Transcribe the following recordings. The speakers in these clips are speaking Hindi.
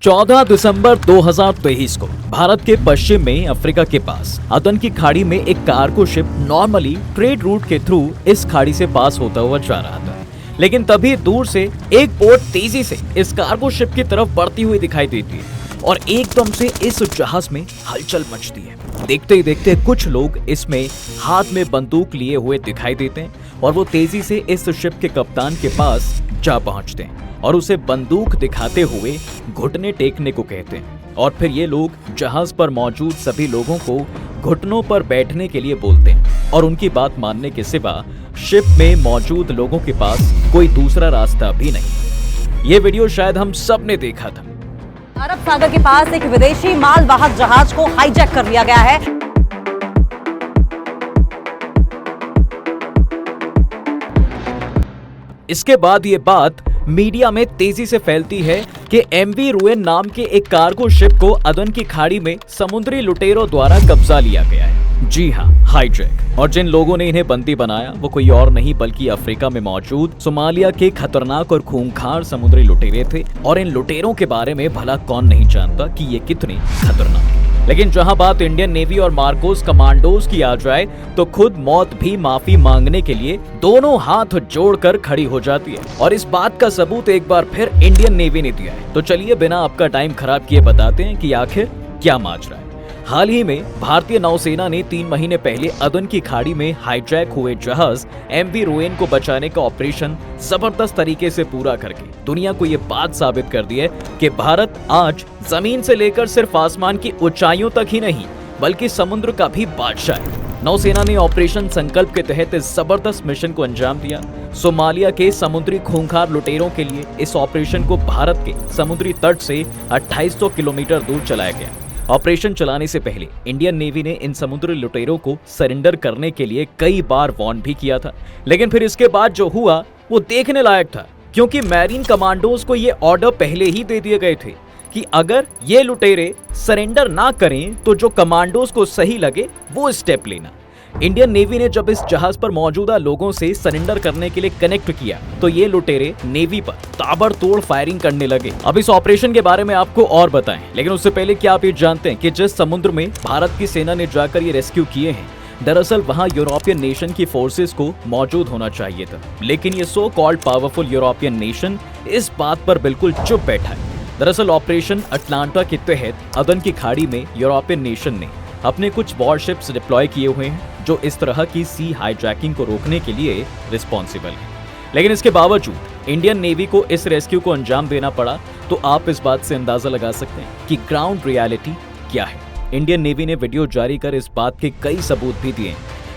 14 दिसंबर 2023 को भारत के पश्चिम में अफ्रीका के पास अदन की खाड़ी में एक cargo ship normally trade route के थ्रू इस खाड़ी से पास होता हुआ जा रहा था। लेकिन तभी दूर से एक बोट तेजी से इस कार्गो शिप की तरफ बढ़ती हुई दिखाई देती है और एकदम से इस जहाज में हलचल मचती है। देखते ही देखते कुछ लोग इसमें हाथ में बंदूक लिए हुए दिखाई देते हैं और वो तेजी से इस शिप के कप्तान के पास जा पहुंचते हैं और उसे बंदूक दिखाते हुए घुटने टेकने को कहते हैं। और फिर ये लोग जहाज पर मौजूद सभी लोगों को घुटनों पर बैठने के लिए बोलते हैं और उनकी बात मानने के सिवा शिप में मौजूद लोगों के पास कोई दूसरा रास्ता भी नहीं। ये वीडियो शायद हम सब ने देखा था। अरब सागर के पास एक विदेशी मालवाहक जहाज को हाईजैक कर लिया गया है। इसके बाद ये बात मीडिया में तेजी से फैलती है कि एमवी रुएन नाम के एक कार्गो शिप को अदन की खाड़ी में समुद्री लुटेरों द्वारा कब्जा लिया गया है। जी हाँ, हाईजैक। और जिन लोगों ने इन्हें बंदी बनाया वो कोई और नहीं बल्कि अफ्रीका में मौजूद सोमालिया के खतरनाक और खूंखार समुद्री लुटेरे थे। और इन लुटेरों के बारे में भला कौन नहीं जानता कि ये कितने खतरनाक है। लेकिन जहां बात इंडियन नेवी और मार्कोस कमांडोज की आ जाए तो खुद मौत भी माफी मांगने के लिए दोनों हाथ जोड़कर खड़ी हो जाती है। और इस बात का सबूत एक बार फिर इंडियन नेवी ने दिया है। तो चलिए बिना आपका टाइम खराब किए बताते हैं कि आखिर क्या माजरा है। हाल ही में भारतीय नौसेना ने 3 महीने पहले अदन की खाड़ी में हाईजैक हुए जहाज एमवी रुएन को बचाने का ऑपरेशन जबरदस्त तरीके से पूरा करके दुनिया को ये बात साबित कर दी है कि भारत आज जमीन से लेकर सिर्फ आसमान की ऊंचाइयों तक ही नहीं बल्कि समुद्र का भी बादशाह है। नौसेना ने ऑपरेशन संकल्प के तहत इस जबरदस्त मिशन को अंजाम दिया। सोमालिया के समुद्री खूंखार लुटेरों के लिए इस ऑपरेशन को भारत के समुद्री तट से 2800 किलोमीटर दूर चलाया गया। ऑपरेशन चलाने से पहले इंडियन नेवी ने इन समुद्री लुटेरों को सरेंडर करने के लिए कई बार वार्न भी किया था। लेकिन फिर इसके बाद जो हुआ वो देखने लायक था, क्योंकि मैरीन कमांडोज को ये ऑर्डर पहले ही दे दिए गए थे कि अगर ये लुटेरे सरेंडर ना करें तो जो कमांडोज को सही लगे वो स्टेप लेना। इंडियन नेवी ने जब इस जहाज पर मौजूदा लोगों से सरेंडर करने के लिए कनेक्ट किया तो ये लुटेरे नेवी पर ताबड़तोड़ फायरिंग करने लगे। अब इस ऑपरेशन के बारे में आपको और बताएं, लेकिन उससे पहले क्या आप ये जानते हैं कि जिस समुद्र में भारत की सेना ने जाकर ये रेस्क्यू किए हैं दरअसल वहां यूरोपियन नेशन की फोर्सेस को मौजूद होना चाहिए था। लेकिन ये so called powerful European nation इस बात पर बिल्कुल चुप बैठा है। दरअसल ऑपरेशन अटलांटा के तहत अदन की खाड़ी में यूरोपियन नेशन ने अपने कुछ वॉरशिप्स डिप्लॉय किए हुए हैं जो इस तरह की सी हाईजैकिंग को रोकने के लिए रिस्पॉन्सिबल है। लेकिन इसके बावजूद इंडियन नेवी को इस रेस्क्यू को अंजाम देना पड़ा। तो आप इस बात से अंदाजा लगा सकते हैं कि ग्राउंड रियलिटी क्या है। इंडियन नेवी ने वीडियो जारी कर इस बात के कई सबूत भी दिए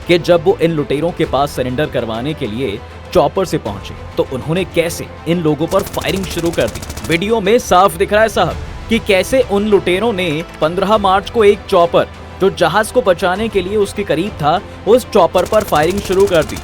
कि जब वो इन लुटेरों के पास सरेंडर करवाने के लिए चॉपर से पहुंचे तो उन्होंने कैसे इन लोगों पर फायरिंग शुरू कर दी। वीडियो में साफ दिख रहा है साहब कि कैसे उन लुटेरों ने 15 मार्च को एक चॉपर जो जहाज को बचाने के लिए उसके करीब था उस चॉपर पर फायरिंग शुरू कर दी।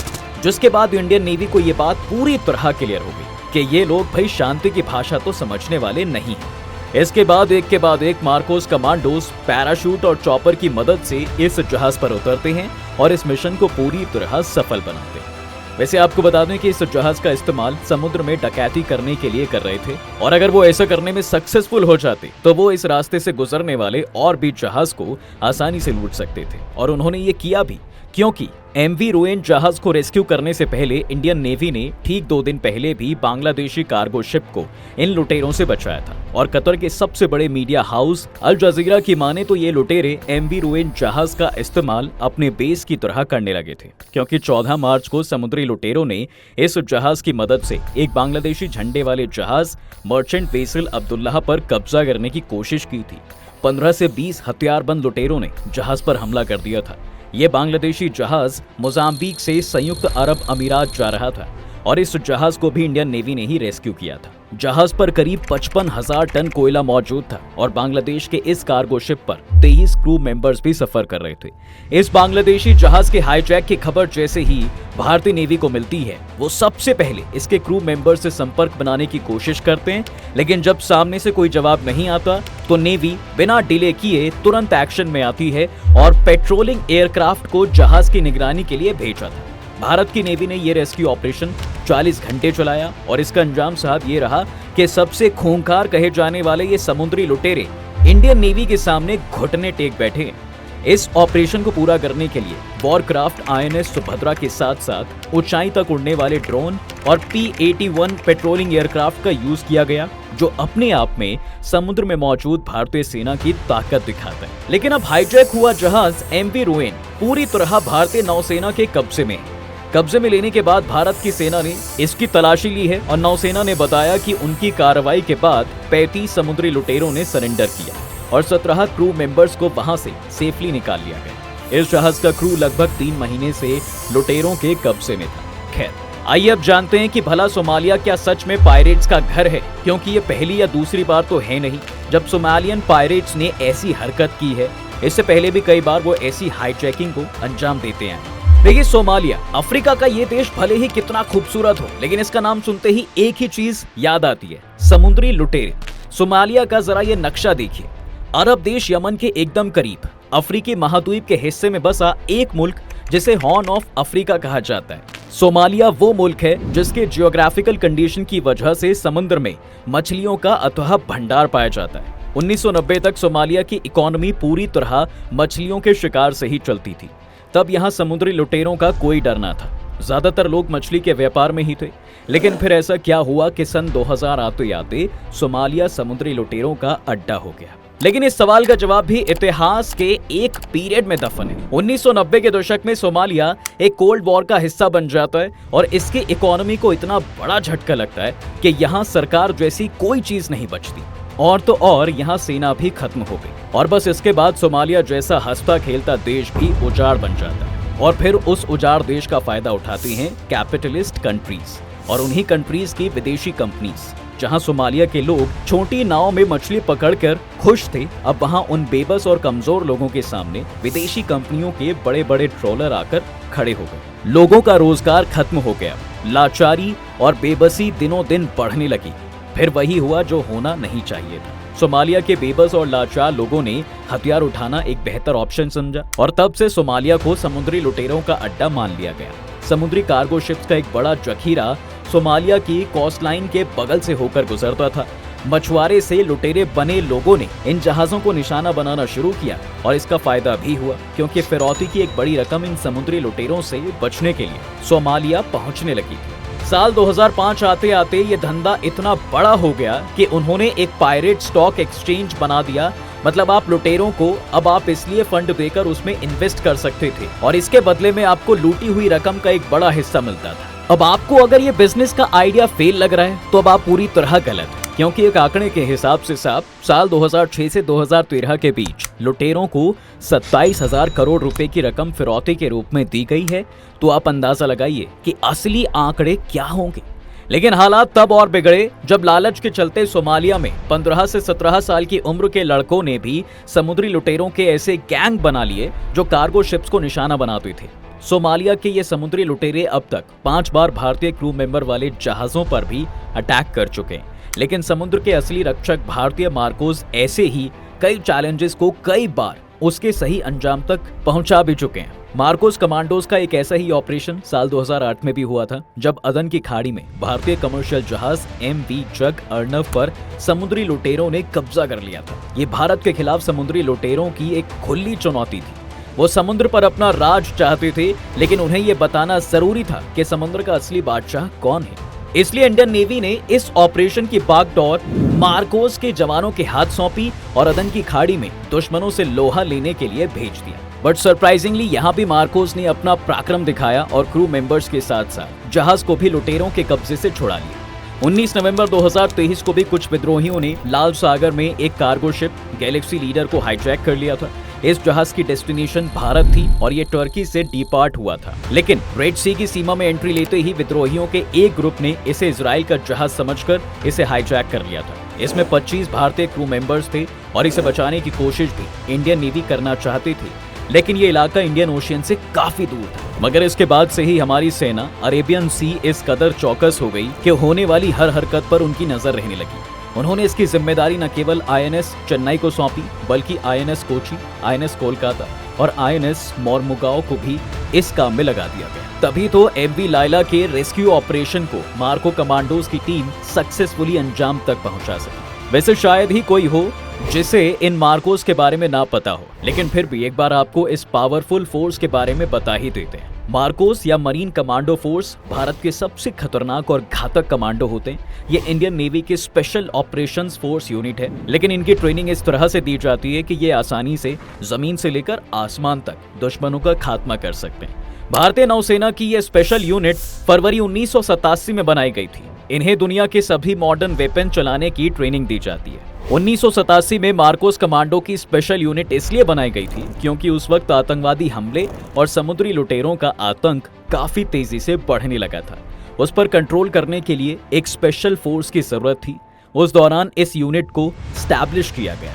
जिसके बाद इंडियन नेवी को यह बात पूरी तरह क्लियर हो गई कि ये लोग भाई शांति की भाषा तो समझने वाले नहीं हैं। इसके बाद एक मार्कोस कमांडोज पैराशूट और चॉपर की मदद से इस जहाज पर उतरते हैं और इस मिशन को पूरी तरह सफल बनाते हैं। वैसे आपको बता दें कि इस जहाज का इस्तेमाल समुद्र में डकैती करने के लिए कर रहे थे और अगर वो ऐसा करने में सक्सेसफुल हो जाते तो वो इस रास्ते से गुजरने वाले और भी जहाज को आसानी से लूट सकते थे। और उन्होंने ये किया भी, क्योंकि एमवी रुएन जहाज को रेस्क्यू करने से पहले इंडियन नेवी ने ठीक 2 दिन पहले भी बांग्लादेशी कार्गो शिप को इन लुटेरों से बचाया था। और कतर के सबसे बड़े मीडिया हाउस अल जजीरा की माने तो ये लुटेरे एमवी रुएन जहाज का इस्तेमाल अपने बेस की तरह करने लगे थे, क्योंकि 14 मार्च को समुद्री लुटेरों ने इस जहाज की मदद से एक बांग्लादेशी झंडे वाले जहाज मर्चेंट वेसल अब्दुल्लाह पर कब्जा करने की कोशिश की थी। 15 से 20 हथियारबंद लुटेरों ने जहाज पर हमला कर दिया था। ये बांग्लादेशी जहाज मोजाम्बिक से संयुक्त अरब अमीरात जा रहा था और इस जहाज को भी इंडियन नेवी ने ही रेस्क्यू किया था। जहाज पर करीब 55,000 टन कोयला मौजूद था और बांग्लादेश के इस कार्गो शिप पर 23 क्रू मेंबर्स भी सफर कर रहे थे। इस बांग्लादेशी जहाज के हाईजैक की खबर जैसे ही भारतीय नेवी को मिलती है वो सबसे पहले इसके क्रू मेंबर से संपर्क बनाने की कोशिश करते हैं। लेकिन जब सामने से कोई जवाब नहीं आता तो नेवी बिना डिले किए तुरंत एक्शन में आती है और पेट्रोलिंग एयरक्राफ्ट को जहाज की निगरानी के लिए भेजा था। भारत की नेवी ने यह रेस्क्यू ऑपरेशन 40 घंटे चलाया और इसका अंजाम साहब ये रहा कि सबसे खूंखार कहे जाने वाले ये समुद्री लुटेरे इंडियन नेवी के सामने घुटने टेक बैठे हैं। इस ऑपरेशन को पूरा करने के लिए वॉरक्राफ्ट INS सुभद्रा के साथ साथ ऊंचाई तक उड़ने वाले ड्रोन और P-81 पेट्रोलिंग एयरक्राफ्ट का यूज किया गया, जो अपने आप में समुद्र में मौजूद भारतीय सेना की ताकत दिखाता है। लेकिन अब हाईजैक हुआ जहाज MV रूएन पूरी तरह भारतीय नौसेना के कब्जे में है। कब्जे में लेने के बाद भारत की सेना ने इसकी तलाशी ली है और नौसेना ने बताया कि उनकी कार्रवाई के बाद 35 समुद्री लुटेरों ने सरेंडर किया और 17 क्रू मेंबर्स को वहां से सेफली निकाल लिया गया। इस जहाज का क्रू लगभग 3 महीने से लुटेरों के कब्जे में था। खैर, आइए अब जानते हैं कि भला सोमालिया क्या सच में पायरेट्स का घर है, क्योंकि ये पहली या दूसरी बार तो है नहीं जब सोमालियन पायरेट्स ने ऐसी हरकत की है। इससे पहले भी कई बार वो ऐसी हाईजैकिंग को अंजाम देते हैं। देखिए, सोमालिया अफ्रीका का ये देश भले ही कितना खूबसूरत हो, लेकिन इसका नाम सुनते ही एक ही चीज याद आती है, समुद्री लुटेरे। सोमालिया का जरा ये नक्शा देखिए। अरब देश यमन के एकदम करीब अफ्रीकी महाद्वीप के हिस्से में बसा एक मुल्क जिसे हॉर्न ऑफ अफ्रीका कहा जाता है। सोमालिया वो मुल्क है जिसके जियोग्राफिकल कंडीशन की वजह से समुद्र में मछलियों का अथाह भंडार पाया जाता है। 1990 तक सोमालिया की इकोनॉमी पूरी तरह मछलियों के शिकार से ही चलती थी। तब यहाँ समुद्री लुटेरों का कोई डर ना था। ज्यादातर लोग मछली के व्यापार में ही थे। लेकिन फिर ऐसा क्या हुआ कि सन 2000 आते आते सोमालिया समुद्री लुटेरों का अड्डा हो गया। लेकिन इस सवाल का जवाब भी इतिहास के एक पीरियड में दफन है। 1990 के दशक में सोमालिया एक कोल्ड वॉर का हिस्सा बन जाता है और इसकी इकोनॉमी को इतना बड़ा झटका लगता है कि यहाँ सरकार जैसी कोई चीज नहीं बचती, और तो और यहाँ सेना भी खत्म हो गई। और बस इसके बाद सोमालिया जैसा हंसता खेलता देश भी उजाड़ बन जाता है। और फिर उस उजाड़ देश का फायदा उठाती हैं कैपिटलिस्ट कंट्रीज और उन्हीं कंट्रीज की विदेशी कंपनीज। जहां सोमालिया के लोग छोटी नाव में मछली पकड़कर खुश थे, अब वहां उन बेबस और कमजोर लोगों के सामने विदेशी कंपनियों के बड़े बड़े ट्रॉलर आकर खड़े हो गए। लोगों का रोजगार खत्म हो गया, लाचारी और बेबसी दिनों दिन बढ़ने लगी। फिर वही हुआ जो होना नहीं चाहिए था। सोमालिया के बेबस और लाचार लोगों ने हथियार उठाना एक बेहतर ऑप्शन समझा और तब से सोमालिया को समुद्री लुटेरों का अड्डा मान लिया गया। समुद्री कार्गो शिप्स का एक बड़ा जखीरा सोमालिया की कोस्टलाइन के बगल से होकर गुजरता था। मछुआरे से लुटेरे बने लोगों ने इन जहाजों को निशाना बनाना शुरू किया और इसका फायदा भी हुआ, क्योंकि फिरौती की एक बड़ी रकम इन समुद्री लुटेरों से बचने के लिए सोमालिया पहुंचने लगी थी। साल 2005 आते आते ये धंधा इतना बड़ा हो गया कि उन्होंने एक पायरेट स्टॉक एक्सचेंज बना दिया। मतलब आप लुटेरों को अब आप इसलिए फंड देकर उसमें इन्वेस्ट कर सकते थे और इसके बदले में आपको लूटी हुई रकम का एक बड़ा हिस्सा मिलता था। अब आपको अगर ये बिजनेस का आइडिया फेल लग रहा है तो अब आप पूरी तरह गलत हैं, क्योंकि एक आंकड़े के हिसाब से साल 2006 से 2013 के बीच लुटेरों को 27,000 करोड़ रुपए की रकम फिरौती के रूप में दी गई है। तो आप अंदाजा लगाइए कि असली आंकड़े क्या होंगे। लेकिन हालात तब और बिगड़े जब लालच के चलते सोमालिया में 15 से 17 साल की उम्र के लड़कों ने भी समुद्री लुटेरों के ऐसे गैंग बना लिए जो कार्गो शिप्स को निशाना बनाते थे। सोमालिया के ये समुद्री लुटेरे अब तक 5 बार भारतीय क्रू मेंबर वाले जहाजों पर भी अटैक कर चुके हैं। लेकिन समुद्र के असली रक्षक भारतीय मार्कोस ऐसे ही कई चैलेंजेस को कई बार उसके सही अंजाम तक पहुंचा भी चुके हैं। मार्कोस कमांडोज का एक ऐसा ही ऑपरेशन साल 2008 में भी हुआ था, जब अदन की खाड़ी में भारतीय कमर्शियल जहाज MV जग अर्नव पर समुद्री लुटेरों ने कब्जा कर लिया था। ये भारत के खिलाफ समुद्री लुटेरों की एक खुली चुनौती थी। वो समुद्र पर अपना राज चाहते थे, लेकिन उन्हें ये बताना जरूरी था कि समुद्र का असली बादशाह कौन है। इसलिए इंडियन नेवी ने इस ऑपरेशन की बागडोर मार्कोस के जवानों के हाथ सौंपी और अदन की खाड़ी में दुश्मनों से लोहा लेने के लिए भेज दिया। बट सरप्राइजिंगली यहाँ भी मार्कोस ने अपना पराक्रम दिखाया और क्रू मेंबर्स के साथ साथ जहाज को भी लुटेरों के कब्जे से छुड़ा लिया। 19 नवंबर 2023 को भी कुछ विद्रोहियों ने लाल सागर में एक कार्गो शिप गैलेक्सी लीडर को हाईजैक कर लिया था। इस जहाज की डेस्टिनेशन भारत थी और ये टर्की से डिपार्ट हुआ था। लेकिन रेड सी की सीमा में एंट्री लेते ही विद्रोहियों के एक ग्रुप ने इसे इजराइल का जहाज समझकर इसे हाईजैक कर लिया था। इसमें 25 भारतीय क्रू मेंबर्स थे और इसे बचाने की कोशिश भी इंडियन नेवी करना चाहती थी, लेकिन ये इलाका इंडियन ओशियन से काफी दूर था। मगर इसके बाद से ही हमारी सेना अरेबियन सी इस कदर चौकस हो गई कि होने वाली हर हरकत पर उनकी नजर रहने लगी। उन्होंने इसकी जिम्मेदारी न केवल INS चेन्नई को सौंपी, बल्कि INS कोची, INS कोलकाता और आईएनएस मोरमुगाओ को भी इस काम में लगा दिया गया। तभी तो एमवी लायला के रेस्क्यू ऑपरेशन को मार्को कमांडोज की टीम सक्सेसफुली अंजाम तक पहुंचा सकी। वैसे शायद ही कोई हो जिसे इन मार्कोस के बारे में ना पता हो, लेकिन फिर भी एक बार आपको इस पावरफुल फोर्स के बारे में बता ही देते हैं। मार्कोस या मरीन कमांडो फोर्स भारत के सबसे खतरनाक और घातक कमांडो होते हैं। ये इंडियन नेवी के स्पेशल ऑपरेशंस फोर्स यूनिट है, लेकिन इनकी ट्रेनिंग इस तरह से दी जाती है कि ये आसानी से जमीन से लेकर आसमान तक दुश्मनों का खात्मा कर सकते हैं। भारतीय नौसेना की यह स्पेशल यूनिट फरवरी 1987 में बनाई गई थी। इन्हें दुनिया के सभी मॉडर्न वेपन चलाने की ट्रेनिंग दी जाती है। 1987 में मार्कोस कमांडो की स्पेशल यूनिट इसलिए बनाई गई थी क्योंकि उस वक्त आतंकवादी हमले और समुद्री लुटेरों का आतंक काफी तेजी से बढ़ने लगा था। उस पर कंट्रोल करने के लिए एक स्पेशल फोर्स की जरूरत थी। उस दौरान इस यूनिट को स्टैब्लिश किया गया।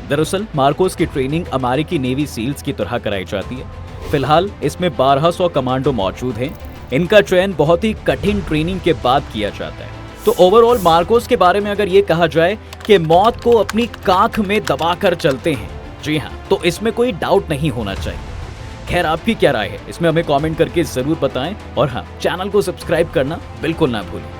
दरअसल मार्कोस की ट्रेनिंग अमेरिकी नेवी सील्स की तरह कराई जाती है। फिलहाल इसमें 1200 कमांडो मौजूद हैं। इनका चयन बहुत ही कठिन ट्रेनिंग के बाद किया जाता है। तो ओवरऑल मार्कोस के बारे में अगर ये कहा जाए कि मौत को अपनी कांख में दबाकर चलते हैं, जी हाँ, तो इसमें कोई डाउट नहीं होना चाहिए। खैर, आपकी क्या राय है इसमें हमें कमेंट करके जरूर बताएं और हाँ, चैनल को सब्सक्राइब करना बिल्कुल ना भूलें।